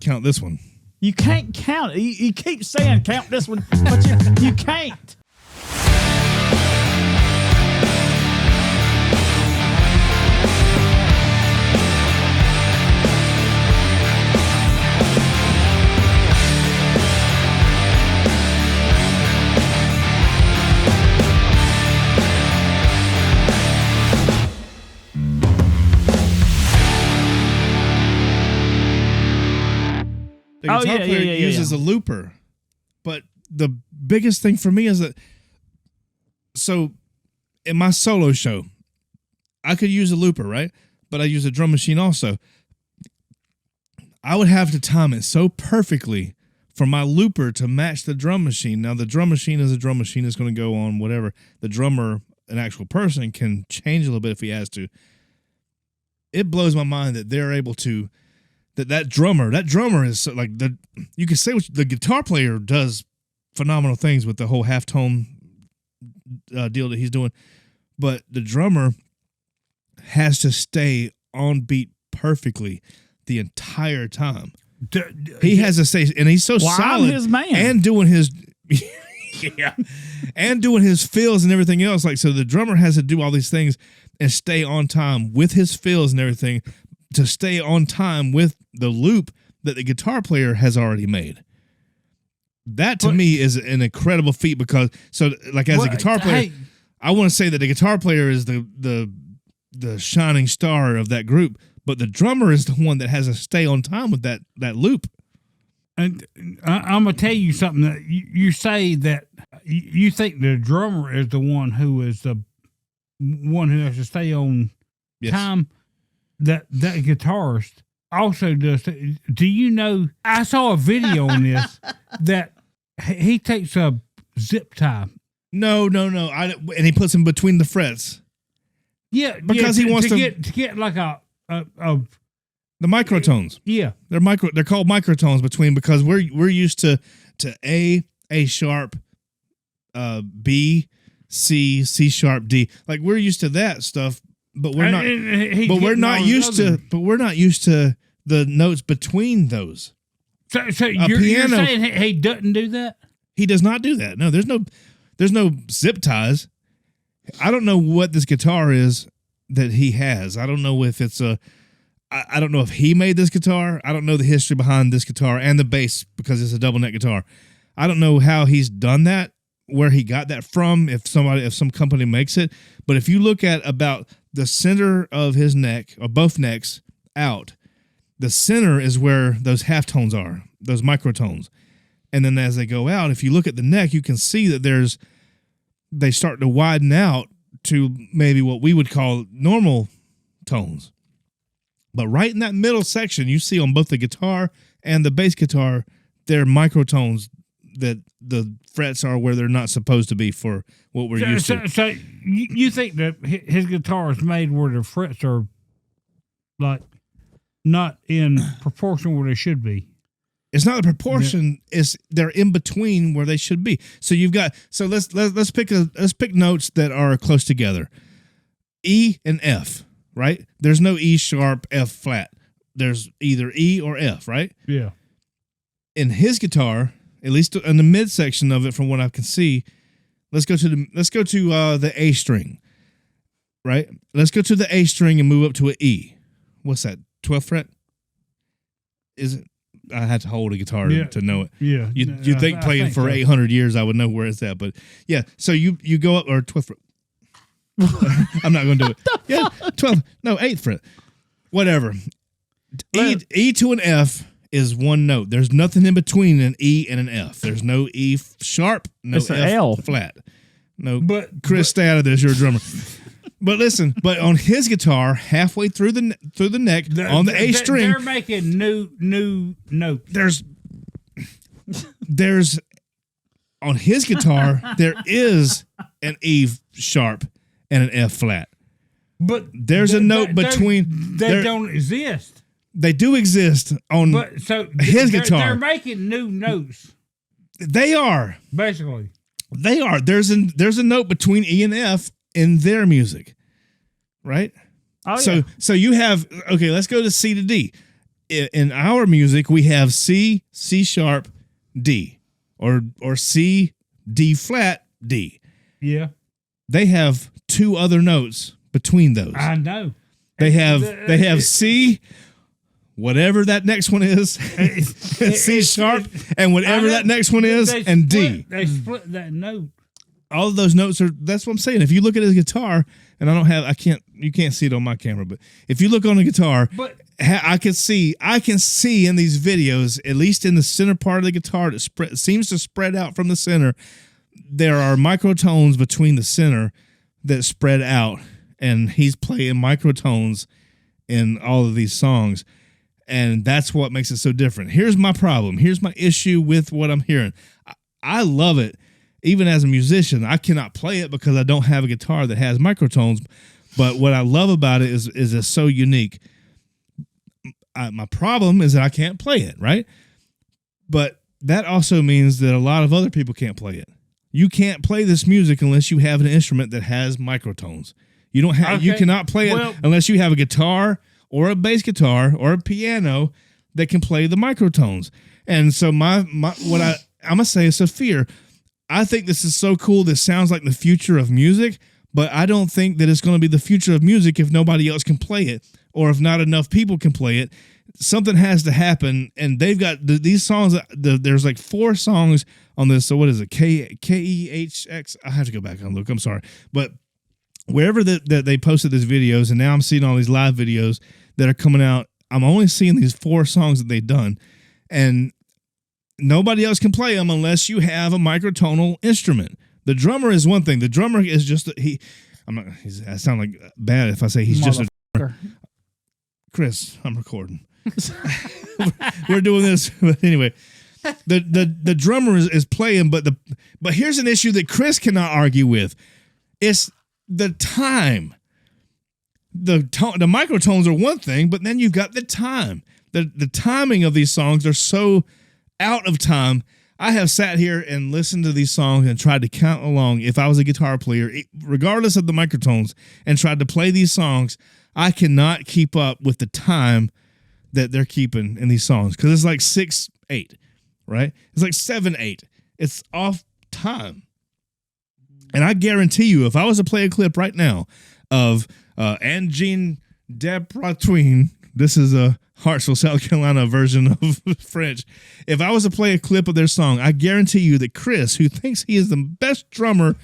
count this one. You can't count it. You keep saying count this one, but you can't. The guitar player uses a looper, but the biggest thing for me is that, so in my solo show, I could use a looper, right? But I use a drum machine also. I would have to time it so perfectly for my looper to match the drum machine. Now, the drum machine is a drum machine. It's going to go on whatever. The drummer, an actual person, can change a little bit if he has to. It blows my mind that they're able to, that drummer is like, you can say the guitar player does phenomenal things with the whole halftone deal that he's doing, but the drummer has to stay on beat perfectly the entire time. He has to stay, and he's so solid, his man, and doing his and doing his fills and everything else. Like, so the drummer has to do all these things and stay on time with his fills and everything to stay on time with the loop that the guitar player has already made. That to me is an incredible feat, because so like as a guitar player, I want to say that the guitar player is the shining star of that group, but the drummer is the one that has to stay on time with that loop. And I'm gonna tell you something that you say that you think the drummer is the one who is the one who has to stay on time. That guitarist also does. Do you know? I saw a video on this that he takes a zip tie. No. And he puts them between the frets. Yeah, because he wants to get like a the microtones. Yeah, they're called microtones between, because we're used to A sharp, B, C sharp, D. Like, we're used to that stuff, but we're not. But we're not used to the notes between those. So you're saying he doesn't do that? He does not do that. No, there's no zip ties. I don't know what this guitar is that he has. I don't know if it's I don't know if he made this guitar. I don't know the history behind this guitar and the bass, because it's a double neck guitar. I don't know how he's done that, where he got that from, if some company makes it. But if you look at about the center of his neck, or both necks out, the center is where those halftones are, those microtones. And then as they go out, if you look at the neck, you can see that they start to widen out to maybe what we would call normal tones. But right in that middle section, you see on both the guitar and the bass guitar, they're microtones that the frets are where they're not supposed to be for what we're used to. So you think that his guitar is made where the frets are like not in proportion where they should be? It's not the proportion; they're in between where they should be. So you've got let's pick notes that are close together. E and F, right? There's no E sharp, F flat. There's either E or F, right? Yeah. In his guitar, at least in the midsection of it, from what I can see, let's go to the A string, right? Let's go to the A string and move up to an E. What's that? 12th fret? Is it? I had to hold a guitar to know it. Yeah. You think playing for 800 years, I would know where it's at. But yeah, so you go up, or 12th fret. I'm not going to do it. Yeah, 12th. No, 8th fret. Whatever. E to an F is one note. There's nothing in between an E and an F. There's no E sharp, no F L. flat. No, Chris, stay out of this. You're a drummer. But listen, on his guitar, halfway through the neck, on the A string, they're making new notes. There's on his guitar, there is an E sharp and an F flat. But there's a note between. They don't exist. They do exist on his guitar. They're making new notes. They are. Basically. They are. There's a note between E and F in their music, right? Oh, yeah. So you have, okay, let's go to C to D. in our music, we have C, C sharp, D, or C, D flat, D. Yeah. They have two other notes between those. I know. They have C, whatever that next one is, C sharp, and whatever that next one is, and D. They split that note. All of those notes that's what I'm saying. If you look at his guitar, and you can't see it on my camera, but if you look on the guitar, I can see in these videos, at least in the center part of the guitar that seems to spread out from the center, there are microtones between the center that spread out, and he's playing microtones in all of these songs, and that's what makes it so different. Here's my problem. Here's my issue with what I'm hearing. I love it. Even as a musician, I cannot play it because I don't have a guitar that has microtones, but what I love about it is it's so unique. My problem is that I can't play it, right? But that also means that a lot of other people can't play it. You can't play this music unless you have an instrument that has microtones. You don't have. Okay. You cannot play it unless you have a guitar or a bass guitar or a piano that can play the microtones. And so I'm gonna say it's a fear. I think this is so cool. This sounds like the future of music, but I don't think that it's going to be the future of music if nobody else can play it, or if not enough people can play it. Something has to happen, and they've got these songs. There's like 4 songs on this. So what is it? KEHX? I have to go back and look. I'm sorry, but wherever that they posted these videos, and now I'm seeing all these live videos that are coming out. I'm only seeing these 4 songs that they've done, and nobody else can play them unless you have a microtonal instrument. The drummer is one thing. The drummer is just I sound like bad if I say he's just a drummer. Chris, I'm recording. We're doing this, but anyway, the drummer is playing, but here's an issue that Chris cannot argue with. It's the time. The microtones are one thing, but then you've got the time. The timing of these songs are so out of time. I have sat here and listened to these songs and tried to count along if I was a guitar player, regardless of the microtones, and tried to play these songs. I cannot keep up with the time that they're keeping in these songs because it's like 6/8, right? It's like 7/8. It's off time. And I guarantee you, if I was to play a clip right now of Angine de Poitrine, this is a Hartsville, South Carolina version of French. If I was to play a clip of their song, I guarantee you that Chris, who thinks he is the best drummer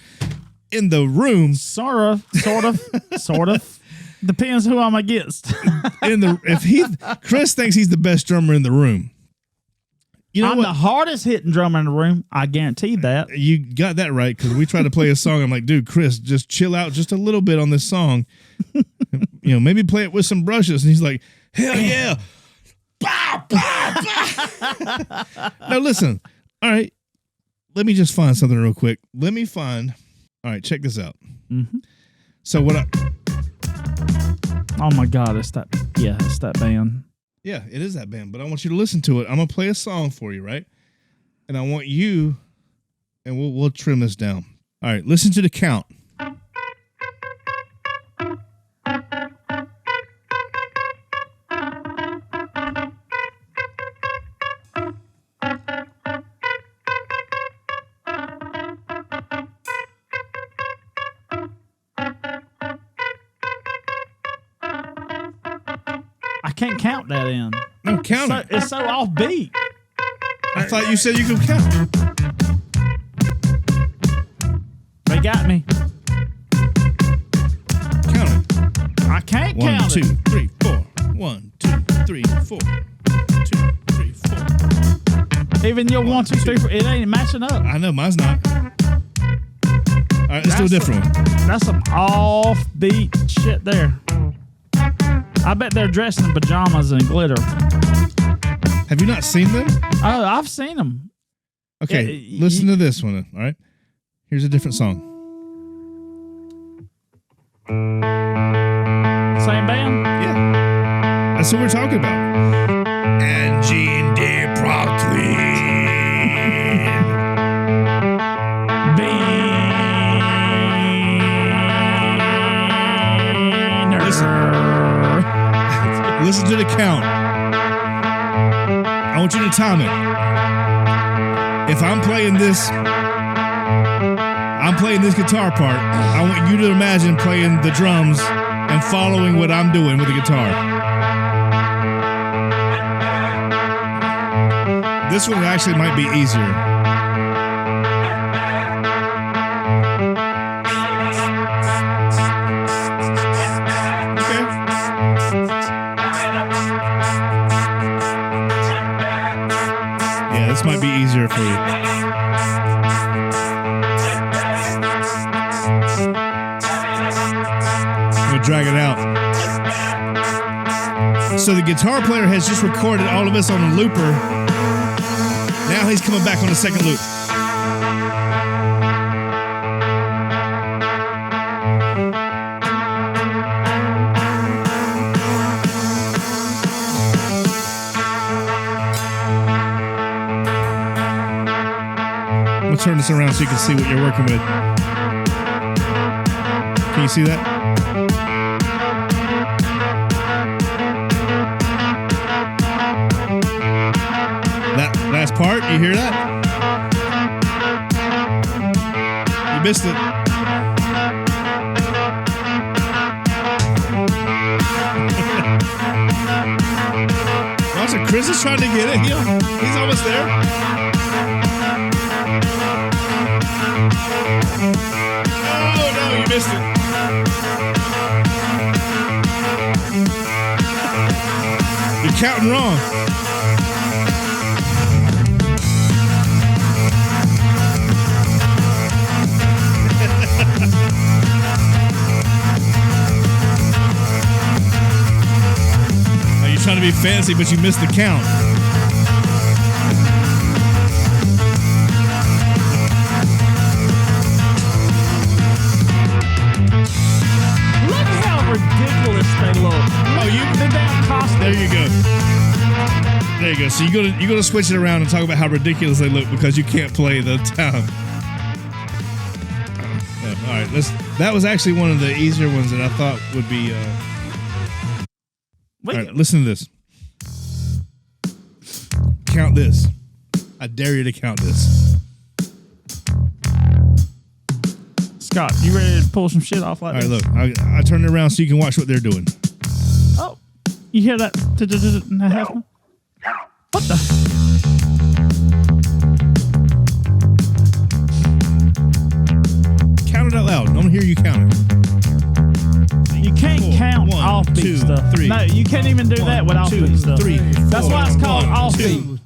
in the room, sort of. Depends who I'm against. Chris thinks he's the best drummer in the room. You know I'm the hardest hitting drummer in the room. I guarantee that. You got that right, because we tried to play a song. I'm like, dude, Chris, just chill out just a little bit on this song. Maybe play it with some brushes. And he's like, hell yeah. Bah, bah, bah. Now listen. All right. Let me just find something real quick. All right, check this out. Mm-hmm. So oh my God, it's that band. Yeah, it is that band, but I want you to listen to it. I'm going to play a song for you, right? And I want you, and we'll trim this down. All right, listen to the count. I can't count that in. No, count it. It's so offbeat. I thought you said you could count. They got me. Count it. I can't count it. 1, 2, 3, 4. 1, 2, 3, 4. 1, 2, 3, 4. Even your 1, 2, 3, 4, it ain't matching up. I know, mine's not. All right, let's do a different one. That's some offbeat shit there. I bet they're dressed in pajamas and glitter. Have you not seen them? Oh, I've seen them. Okay, listen to this one, all right? Here's a different song. Same band? Yeah. That's what we're talking about. Angine de Poitrine. Listen to the count. I want you to time it. If I'm playing this guitar part, I want you to imagine playing the drums and following what I'm doing with the guitar. This one actually might be easier. This might be easier for you. I'm gonna drag it out. So the guitar player has just recorded all of this on a looper. Now he's coming back on the second loop. I'm gonna turn this around so you can see what you're working with. Can you see that? That last part, you hear that? You missed it. Watch it, Chris is trying to get it. He's almost there. Oh no, you missed it. You're counting wrong. Now you're trying to be fancy, but you missed the count. Ridiculous they look. Oh, the damn costume. There you go. There you go. So you're gonna switch it around and talk about how ridiculous they look because you can't play the time. All right, that was actually one of the easier ones that I thought would be. All right, listen to this. Count this. I dare you to count this. Scott, you ready to pull some shit off like this? All right, look. I turned it around so you can watch what they're doing. Oh, you hear that? Happening? What the? Count it out loud. I want to hear you count it. You can't count offbeat stuff. Three. No, you can't even do that with offbeat stuff. Three. That's why it's called offbeat.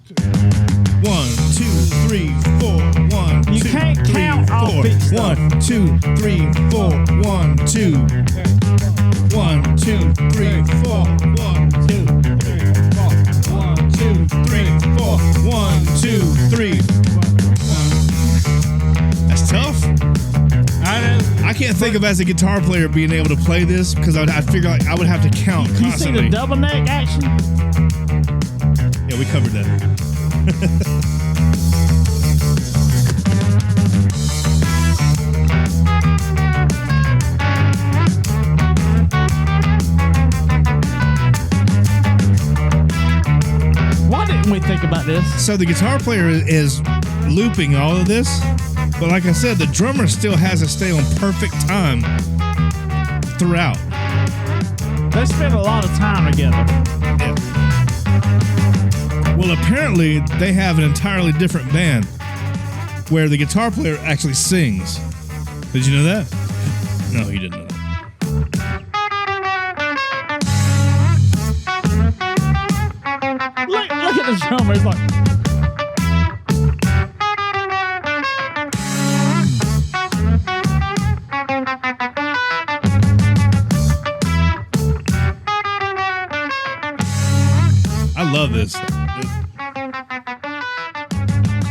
1, 2, 3, 4. 1, You 2, can't 3, count 4. offbeat stuff. 1, 2, 3, 4. 1, 2. 1, 2, 3, 4. 1, 2, 3, 4. 1, 2, 3, 4. 1, 2, 3. That's tough. I can't think of as a guitar player being able to play this because I figure like I would have to count You see constantly. the double neck action? Yeah, we covered that. Why didn't we think about this? So the guitar player is looping all of this, but like I said, the drummer still has to stay on perfect time throughout. They spend a lot of time together. Yeah. Well, apparently they have an entirely different band where the guitar player actually sings. Did you know that? No, he didn't know that. Look at the drummer. He's like, I love this.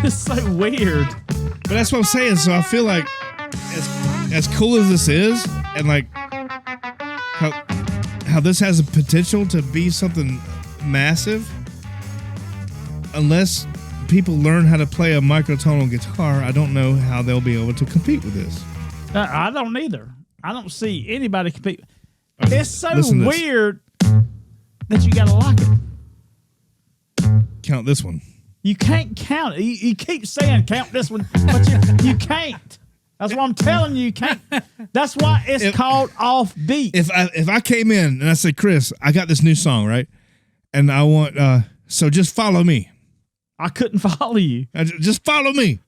it's so weird. But that's what I'm saying. So I feel like as cool as this is, and like how this has a potential to be something massive, unless people learn how to play a microtonal guitar, I don't know how they'll be able to compete with this. I don't either. I don't see anybody compete. Okay, it's so weird that you gotta like it. count this one. You can't count it. You keep saying count this one, but you can't. That's what I'm telling you. You can't. That's why it's called offbeat. If I came in and I said, Chris, I got this new song, right? And I want, so just follow me. I couldn't follow you. Just follow me.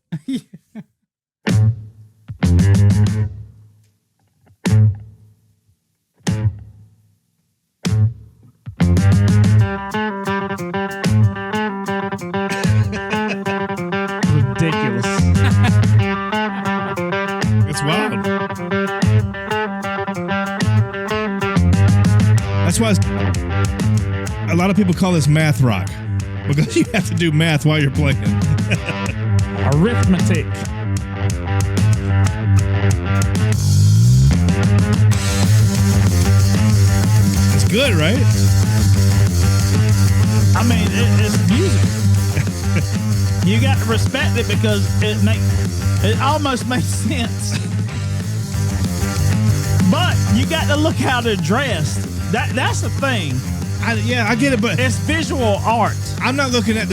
Ridiculous. It's wild. That's why a lot of people call this math rock, because you have to do math while you're playing. Arithmetic. It's good, right? I mean, it's music. You got to respect it because it almost makes sense. But you got to look how they're dressed. That's the thing. I get it, but it's visual art. I'm not looking at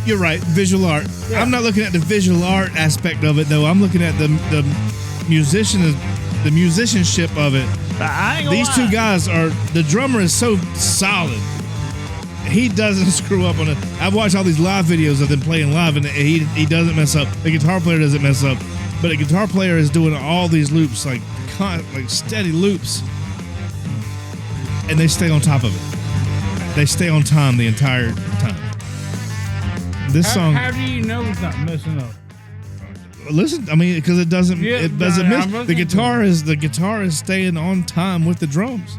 you're right, visual art. Yeah. I'm not looking at the visual art aspect of it, though. I'm looking at the musicianship of it. I ain't gonna These lie. two guys the drummer is so solid. He doesn't screw up on it. I've watched all these live videos of them playing live, and he doesn't mess up. The guitar player doesn't mess up, but the guitar player is doing all these loops, like steady loops, and they stay on top of it. They stay on time the entire time. This song. How do you know it's not messing up? Listen, I mean, because it doesn't miss. The guitar is staying on time with the drums,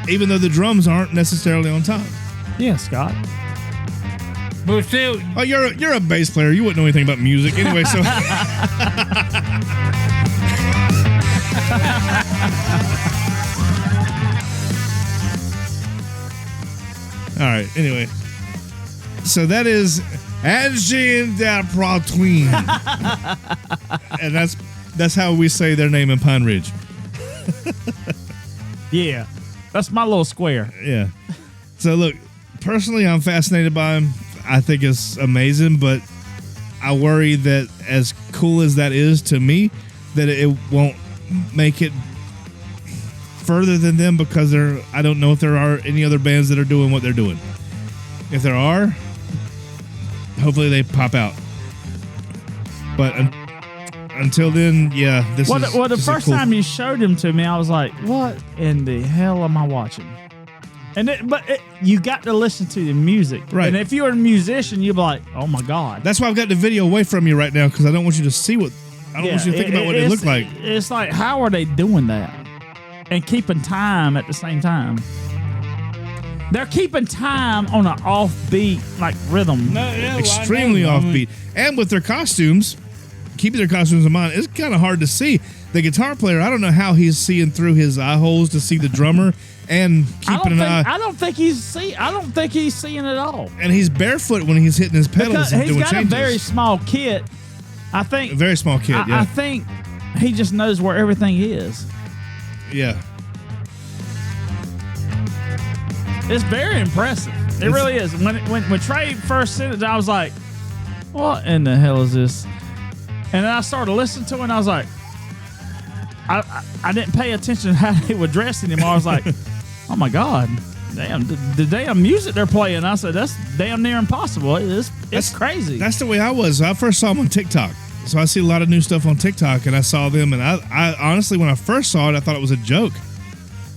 even though the drums aren't necessarily on time. Yeah, Scott. But still, oh, you're a bass player. You wouldn't know anything about music anyway. So, all right. Anyway, so that is Angine de Poitrine, and that's how we say their name in Pine Ridge. Yeah, that's my little square. Yeah. So look, personally, I'm fascinated by him. I think it's amazing, but I worry that as cool as that is to me, that it won't make it further than them, because I don't know if there are any other bands that are doing what they're doing. If there are, hopefully they pop out. But until then, yeah, this is. Well, the first time you showed him to me, I was like, "What in the hell am I watching?" But you got to listen to the music, right? And if you're a musician, you'll be like, "Oh my god!" That's why I've got the video away from you right now, because I don't want you to see what. I don't want you to think about what they look like. It's like, how are they doing that and keeping time at the same time? They're keeping time on an offbeat rhythm. Extremely offbeat, and with their costumes, keeping their costumes in mind, it's kind of hard to see. The guitar player, I don't know how he's seeing through his eye holes to see the drummer and keeping an eye. I don't think he's seeing it all. And he's barefoot when he's hitting his pedals because and he's doing got changes. a very small kit. I think A very small kit. Yeah. I think he just knows where everything is. Yeah. It's very impressive. It really is. When Trey first sent it, I was like, "What in the hell is this?" And then I started listening to it, and I was like, I didn't pay attention to how they were dressed anymore. I was like, "Oh my god, damn! The damn music they're playing." I said, "That's damn near impossible. It's crazy." That's the way I was. I first saw them on TikTok. So I see a lot of new stuff on TikTok, and I saw them, and I honestly, when I first saw it, I thought it was a joke.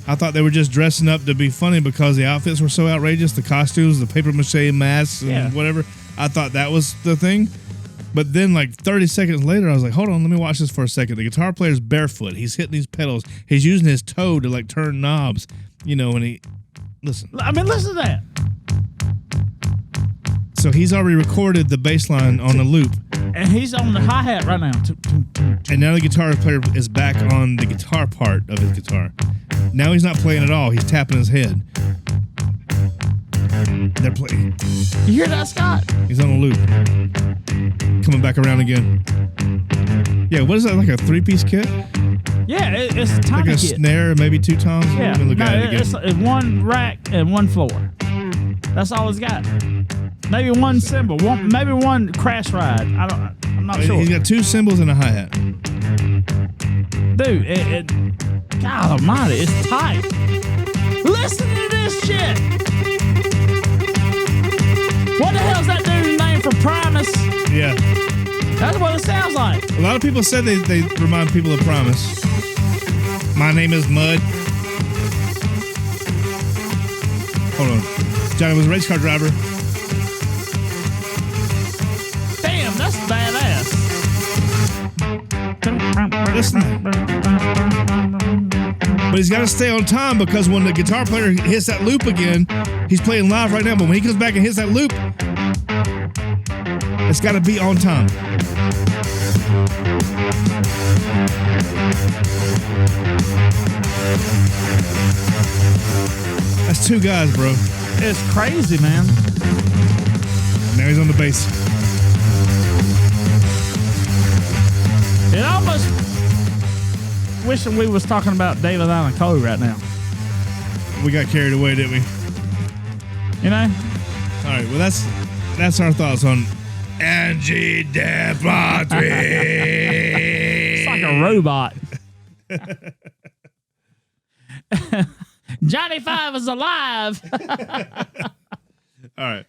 I thought they were just dressing up to be funny because the outfits were so outrageous, the costumes, the paper mache masks, and whatever. I thought that was the thing. But then, 30 seconds later, I was like, hold on, let me watch this for a second. The guitar player's barefoot. He's hitting these pedals. He's using his toe to, turn knobs, and he... Listen. I mean, listen to that. So he's already recorded the bass line on a loop. And he's on the hi-hat right now. And now the guitar player is back on the guitar part of his guitar. Now he's not playing at all. He's tapping his head. They're playing. You hear that, Scott? He's on a loop. Coming back around again. Yeah, what is that, like a three-piece kit? Yeah, it's a tiny kit. Like a snare, maybe two toms? Yeah, Let me look at it again. It's one rack and one floor. That's all it's got. Maybe one cymbal. Maybe one crash ride. I'm not sure. He's got 2 cymbals and a hi-hat. Dude, God almighty, it's tight. Listen to this shit. What the hell's that dude's name for Primus? Yeah. That's what it sounds like. A lot of people said they remind people of Primus. My name is Mud. Hold on. Johnny was a race car driver. Damn, that's badass. Listen. But he's got to stay on time because when the guitar player hits that loop again, he's playing live right now, but when he comes back and hits that loop, it's got to be on time. That's 2 guys, bro. It's crazy, man. Now he's on the bass. It almost wishing we was talking about David Allen Coe right now. We got carried away, didn't we? You know? All right, well, that's our thoughts on Angine. It's like a robot. Johnny Five is alive. All right.